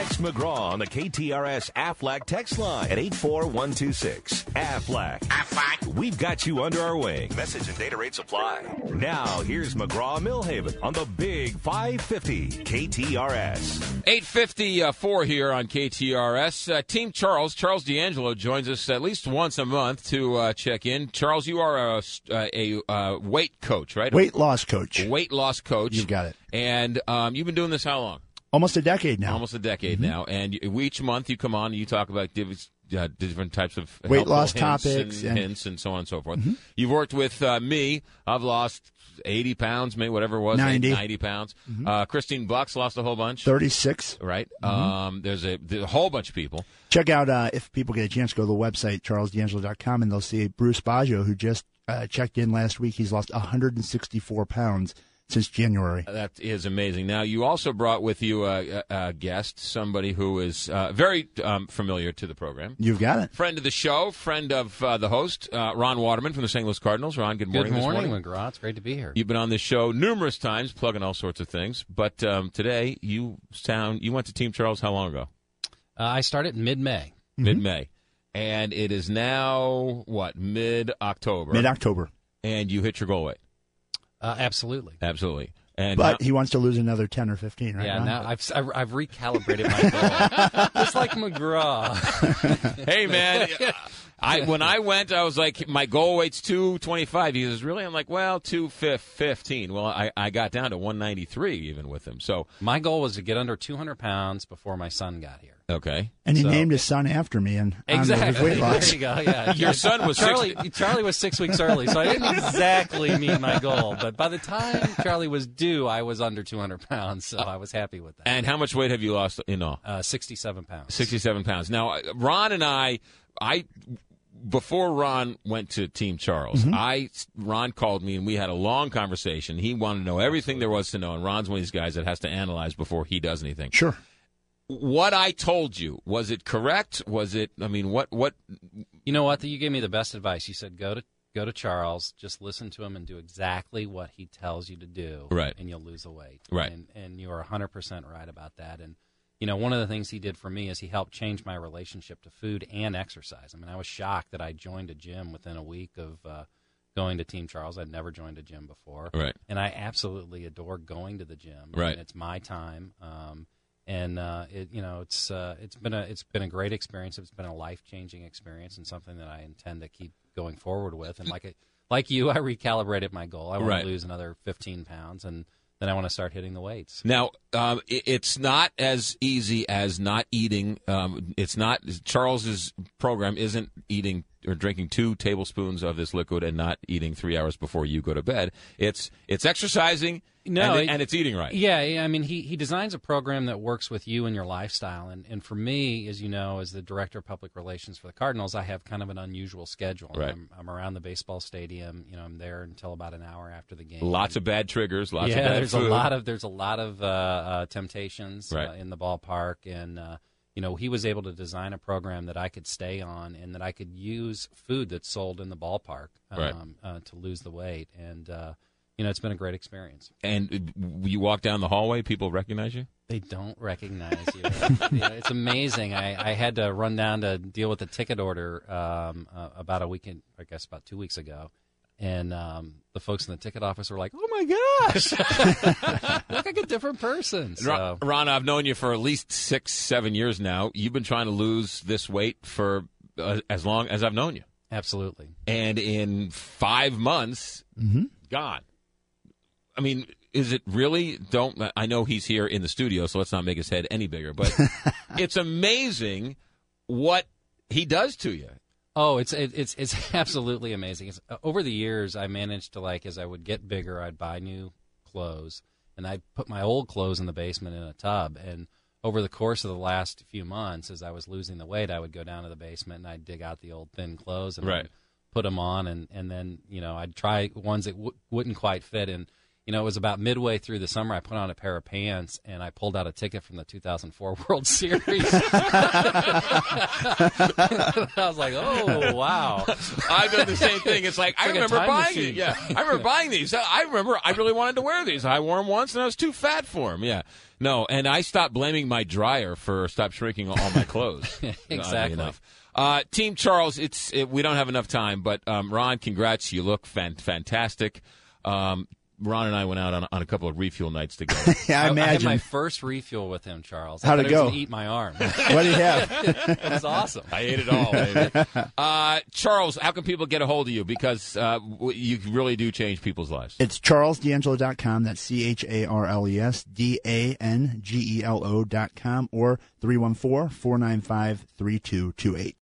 Text McGraw on the KTRS Aflac text line at 84126. Aflac. We've got you under our wing. Message and data rates apply. Now, here's McGraw Millhaven on the Big 550 KTRS. 8:54 here on KTRS. Team Charles D'Angelo joins us at least once a month to check in. Charles, you are a weight coach, right? Weight loss coach. Weight loss coach. You've got it. And you've been doing this how long? Almost a decade now. Almost a decade now. And each month you come on and you talk about different types of weight loss topics and hints and so on and so forth. You've worked with me. I've lost 80 pounds, maybe whatever it was, 90 pounds. Christine Bucks lost a whole bunch. 36. Right. There's a whole bunch of people. Check out, if people get a chance, go to the website, charlesdangelo.com, and they'll see Bruce Baggio, who just checked in last week. He's lost 164 pounds since January. That is amazing. Now, you also brought with you a guest, somebody who is very familiar to the program. You've got it. Friend of the show, friend of the host, Ron Watermon from the St. Louis Cardinals. Ron, good morning. Good morning, McGraw. It's great to be here. You've been on this show numerous times, plugging all sorts of things. But today, you went to Team Charles how long ago? I started mid-May. Mid-May. And it is now, what, mid-October? Mid-October. And you hit your goal weight. Absolutely. And but he wants to lose another 10 or 15, right? Yeah, Ron? now I've recalibrated my goal. Just like McGraw. Hey, man, when I went, I was like, my goal weight's 225. He says, really? I'm like, well, 215. Well, I got down to 193 even with him. So my goal was to get under 200 pounds before my son got here. Okay. And he named his son after me. And exactly. Weight loss. There you go. Yeah. Your son was Charlie was 6 weeks early, so I didn't exactly meet my goal. But by the time Charlie was due, I was under 200 pounds, so I was happy with that. And how much weight have you lost in all? 67 pounds. 67 pounds. Now, Ron and I before Ron went to Team Charles, Ron called me and we had a long conversation. He wanted to know everything there was to know, and Ron's one of these guys that has to analyze before he does anything. Sure. What I told you, was it correct? Was it, I mean, what? You know what? You gave me the best advice. You said go to Charles, just listen to him and do exactly what he tells you to do, right? And you'll lose the weight, right? And you are 100% right about that. And you know, one of the things he did for me is he helped change my relationship to food and exercise. I mean, I was shocked that I joined a gym within a week of going to Team Charles. I'd never joined a gym before, right? And I absolutely adore going to the gym, right? And it's my time. It's been a great experience. It's been a life-changing experience and something that I intend to keep going forward with. And like you, I recalibrated my goal. I want to lose another 15 pounds, and then I want to start hitting the weights. Now, it's not as easy as not eating. It's not Charles's program isn't eating or drinking 2 tablespoons of this liquid and not eating 3 hours before you go to bed. It's exercising. And it's eating right. Yeah, I mean, he designs a program that works with you and your lifestyle. And for me, as you know, as the director of public relations for the Cardinals, I have kind of an unusual schedule. Right. I'm around the baseball stadium. You know, I'm there until about an hour after the game. Lots of bad triggers. Lots of bad food. There's a lot of temptations in the ballpark. And, you know, he was able to design a program that I could stay on and that I could use food that's sold in the ballpark to lose the weight. And, you know, it's been a great experience. And you walk down the hallway, people recognize you? They don't recognize you. It's amazing. I had to run down to deal with the ticket order about 2 weeks ago. And the folks in the ticket office were like, oh, my gosh, look like a different person. So. Ron, I've known you for at least 6-7 years now. You've been trying to lose this weight for as long as I've known you. Absolutely. And in 5 months, gone. I mean, is it really? I know he's here in the studio, so let's not make his head any bigger. But it's amazing what he does to you. Oh, it's absolutely amazing. Over the years, I managed to, as I would get bigger, I'd buy new clothes, and I'd put my old clothes in the basement in a tub. And over the course of the last few months, as I was losing the weight, I would go down to the basement and I'd dig out the old thin clothes and I'd put them on, and then I'd try ones that wouldn't quite fit. And it was about midway through the summer. I put on a pair of pants and I pulled out a ticket from the 2004 World Series. I was like, oh, wow. I've done the same thing. It's like, I remember buying it. Yeah, I remember buying these. I remember I really wanted to wear these. I wore them once and I was too fat for them. Yeah. No, and I stopped blaming my dryer for stop shrinking all my clothes. Exactly. Team Charles, we don't have enough time, but Ron, congrats. You look fantastic. Ron and I went out on a couple of refuel nights together. Yeah, I imagine. I had my first refuel with him, Charles. How'd it go? I was going to eat my arm. What do you have? It was awesome. I ate it all, baby. Charles, how can people get a hold of you? Because you really do change people's lives. It's charlesdangelo.com. That's CharlesDangelo.com or 314-495-3228.